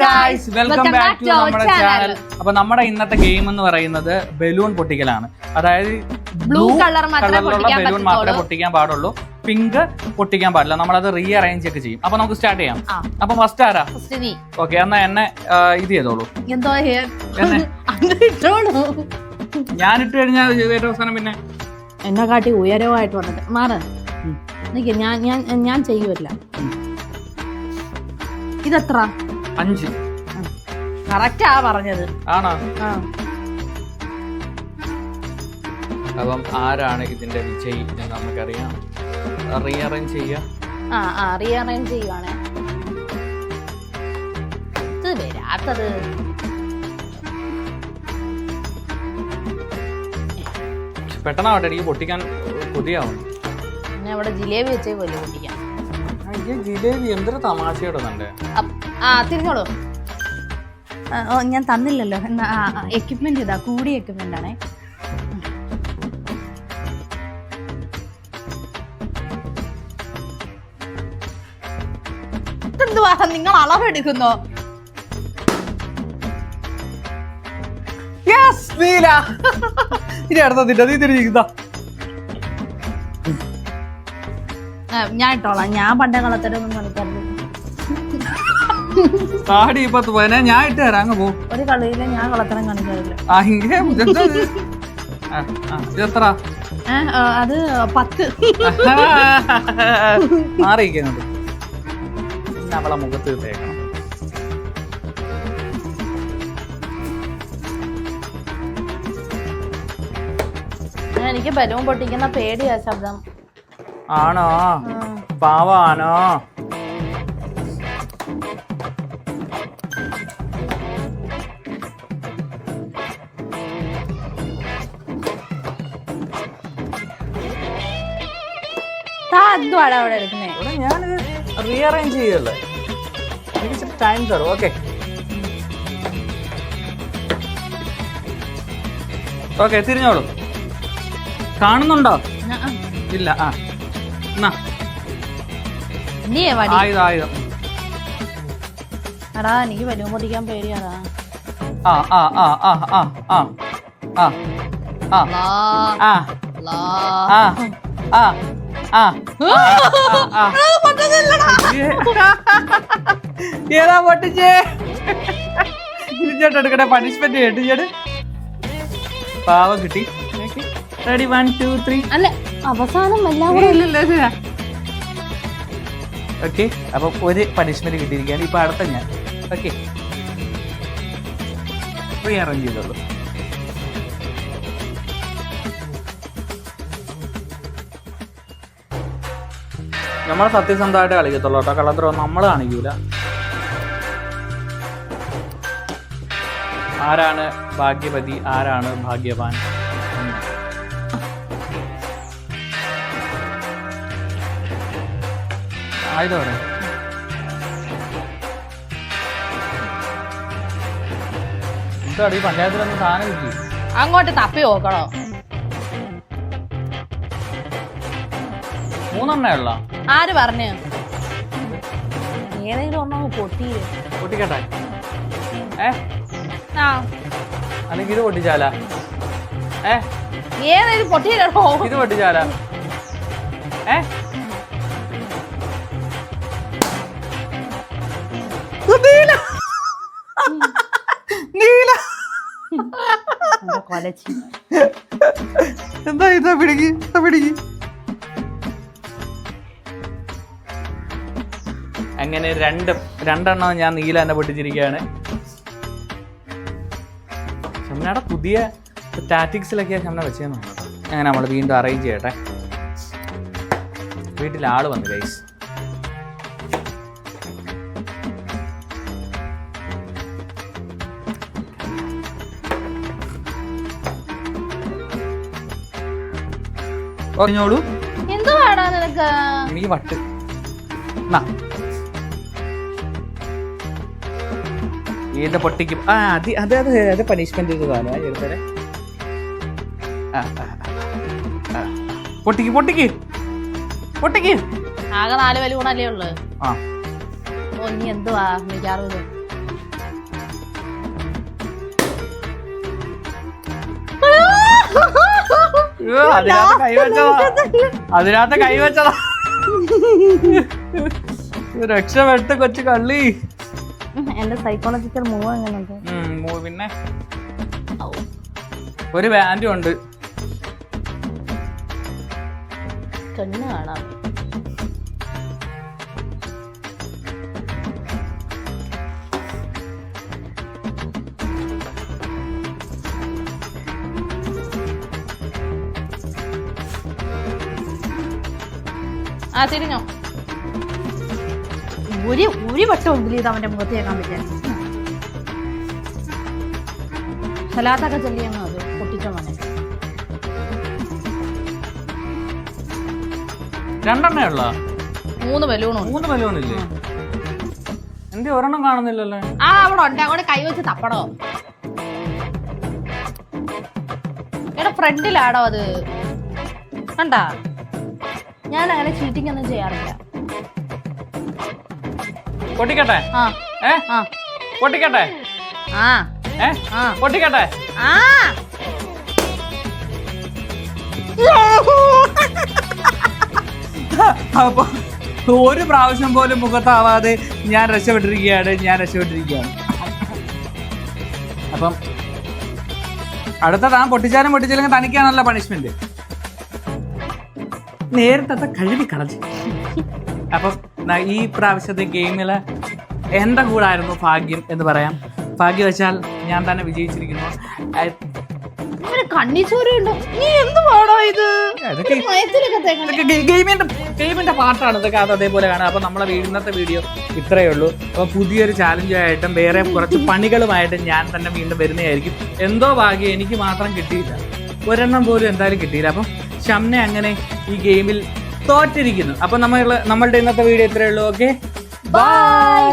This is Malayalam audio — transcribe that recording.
ഗൈസ്, വെൽക്കം ബാക്ക് ടു നമ്മുടെ ചാനൽ. അപ്പൊ നമ്മുടെ ഇന്നത്തെ ഗെയിം എന്ന് പറയുന്നത് ബലൂൺ പൊട്ടിക്കലാണ്. അതായത് ബ്ലൂ കളറിലുള്ള ബലൂൺ മാത്രമേ പൊട്ടിക്കാൻ പാടുള്ളൂ, പിങ്ക് പൊട്ടിക്കാൻ പാടില്ല. നമ്മളത് റീ അറേഞ്ച് ഒക്കെ ചെയ്യും. അപ്പൊ നമുക്ക് സ്റ്റാർട്ട് ചെയ്യാം. അപ്പൊ ഫസ്റ്റ് ആരാ? ഓക്കെ, എന്നാ എന്നെ ഇത് ചെയ്തോളൂ. ഞാൻ ഇട്ട് കഴിഞ്ഞാൽ ഏറ്റവും അവസാനം പിന്നെ എന്നെ കാട്ടി ഉയരമായിട്ട് വന്നിട്ട് മാറ്. ഞാൻ ചെയ്യുമല്ല. ഇതെത്ര? 5. കറക്റ്റാ പറഞ്ഞത്. ആണോ? അപ്പം ആരാണ് ഇതിന്റെ വിജയി എന്ന് നമുക്കറിയാം. റീഅറേഞ്ച് ചെയ്യാം. റീഅറേഞ്ച് ചെയ്യുവാണേ. ഇത് വരാത്തത് പെട്ടെന്നാവട്ടെ, എനിക്ക് പൊട്ടിക്കാൻ കൊതിയാവുന്നു. പിന്നെ അവിടെ ജിലേബി വെച്ചേ പോലെ പൊട്ടിക്കാം. ജിലേബി എന്തൊരു തമാശയോടുന്നുണ്ട്. തിരിഞ്ഞോളൂ. ഞാൻ തന്നില്ലല്ലോ. എക്യുപ്മെന്റ് ഇതാ, കൂടിയ എക്യുപ്മെന്റ് ആണേ. എന്തുവാ നിങ്ങൾ അളവെടുക്കുന്നോ? ഇനി അടുത്ത ഞാൻ ഇട്ടോളാം. ഞാൻ പണ്ടേ കളത്തരൊന്നും കളിക്കാറില്ല. ഞാൻ ഇട്ട് തരാം. അങ്ങ് പോ. ഒരു കളിയില് ഞാൻ കളത്തരം കാണിക്കാറില്ല. എത്ര? അത് 10. മാറിയിരിക്കുന്നുണ്ട്. അവളെ മുഖത്ത് തേക്കണം. എനിക്ക് ബലൂൺ പൊട്ടിക്കുന്ന പേടിയാ ശബ്ദം. ആണോ? പാവാണോ? അവിടെ എടുക്കുന്നേ. ഞാൻ റീഅറേഞ്ച് ചെയ്യല്ലേ. എനിക്ക് ടൈം തരും. ഓക്കെ ഓക്കെ, തിരിഞ്ഞോളൂ. കാണുന്നുണ്ടോ? ഇല്ല. ആയുധം. എടാ, എനിക്ക് ബലൂൺ പൊട്ടിക്കാൻ പേടിയാടാ. ഏതാ പൊട്ടിച്ചേ? എടുക്കട്ടെ, പണിഷ്മെന്റ് കേട്ട്. പാവം കിട്ടി. റെഡി, 1 2 3. അല്ല, അവസാനം ഓക്കെ, അപ്പൊ ഒരു പണിഷ്മെന്റ് കിട്ടിയിരിക്കുകയാണ്. ഇപ്പൊ അടുത്ത ഞാൻ. ഓക്കെ, റീഅറേഞ്ച് ചെയ്തോളൂ. നമ്മൾ സത്യസന്ധമായിട്ട് കളിക്കത്തുള്ളൂ കേട്ടോ. കള്ളത്തരം നമ്മൾ കാണിക്കൂല. ആരാണ് ഭാഗ്യവതി, ആരാണ് ഭാഗ്യവാൻ? ആയതോടെ എന്താ ഈ പഞ്ചായത്തിലൊന്നും സാധനം ഇല്ലേ? അങ്ങോട്ട് തപ്പി നോക്കണോ? 3 ഉള്ള. ആര് പറഞ്ഞു? ഏതെങ്കിലും ഒന്നോ പൊട്ടിക്കട്ടെ. അല്ലെങ്കിൽ ഇത് പൊട്ടിച്ചാലാ? ഏതെങ്കിലും പൊട്ടിയില്ലോ. ഇത് പൊട്ടിച്ചാലാ? എന്താ ഇതാ? പിടിക്ക്. അങ്ങനെ രണ്ടെണ്ണം ഞാൻ നീല തന്നെ പൊട്ടിച്ചിരിക്കുകയാണ്. ഷംനയുടെ പുതിയ ടാറ്റിക്സിലൊക്കെയാണ് ഷംന വെച്ചതെന്ന്. അങ്ങനെ നമ്മൾ വീണ്ടും അറേഞ്ച് ചെയ്യട്ടെ. വീട്ടിൽ ആള് വന്നു ഗൈസ്. പറഞ്ഞോളൂ. എന്തുവാടാ നിനക്ക്? എനിക്ക് വട്ട്. ഏത് പൊട്ടിക്കും? അത് പണിഷ്മെന്റ് ചെയ്തതാണ്. പൊട്ടിക്ക്. ആകെ 4 ബലൂണല്ലേ ഉള്ളു. നീ എന്തുവാ മിക്കാറും അതിനകത്ത് കൈവച്ചതാ. രക്ഷപ്പെട്ട് കൊച്ചു കള്ളി. എന്റെ സൈക്കോളജിക്കൽ മൂവ് എങ്ങനെയുണ്ട്? പിന്നെ ഒരു ബാൻഡും ഉണ്ട്. കണ്ണ് കാണാം. ആ തിരിഞ്ഞോ. ഒരു വട്ടം ഉള്ളിൽ ഇത് അവന്റെ മുഖത്ത് കേൾക്കാൻ പറ്റാൻ. സലാത്തൊക്കെ ചെല്ലിയെന്നോ അത് പൊട്ടിച്ചോ മോനെ. 2 ഉള്ള 3 ബലൂണും 3 ബലൂണില്ലേ? എന്റെ ഒരെണ്ണം കാണുന്നില്ലല്ലോ. ആ അവിടെ ഉണ്ട്. അവിടെ കൈവച്ച് തപ്പടോ. എടാ ഫ്രണ്ടിലാടോ അത് കണ്ടാ? ഞാൻ അങ്ങനെ ചീറ്റിംഗ് ഒന്നും ചെയ്യാറില്ല. പൊട്ടിക്കട്ടെ? പൊട്ടിക്കട്ടെ? പൊട്ടിക്കട്ടെ? അപ്പൊ ഒരു പ്രാവശ്യം പോലും മുഖത്താവാതെ ഞാൻ രക്ഷപ്പെട്ടിരിക്കുകയാണ്. അപ്പം അടുത്ത താൻ പൊട്ടിച്ചാലും പൊട്ടിച്ചില്ലെങ്കിൽ തനിക്കാണല്ലോ പണിഷ്മെന്റ്. നേരത്തെ കഴുകി കളഞ്ഞു. അപ്പം ഈ പ്രാവശ്യത്തെ ഗെയിമില് എന്റെ കൂടായിരുന്നു ഭാഗ്യം എന്ന് പറയാം. ഭാഗ്യവശാൽ ഞാൻ തന്നെ വിജയിച്ചിരിക്കുന്നു. ഗെയിമിന്റെ പാർട്ടാണ് ഇതൊക്കെ. അത് അതേപോലെ കാണാം. അപ്പൊ നമ്മളെ ഇന്നത്തെ വീഡിയോ ഇത്രയേ ഉള്ളൂ. അപ്പൊ പുതിയൊരു ചാലഞ്ചായിട്ടും വേറെ കുറച്ച് പണികളുമായിട്ടും ഞാൻ തന്നെ വീണ്ടും വരുന്നതായിരിക്കും. എന്തോ ഭാഗ്യം എനിക്ക് മാത്രം കിട്ടിയില്ല, ഒരെണ്ണം പോലും എന്തായാലും കിട്ടിയില്ല. അപ്പം ഷംന അങ്ങനെ ഈ ഗെയിമിൽ തോറ്റിരിക്കുന്നു. അപ്പൊ നമ്മളുടെ ഇന്നത്തെ വീഡിയോ ഇത്രയേ ഉള്ളൂ. Okay, by.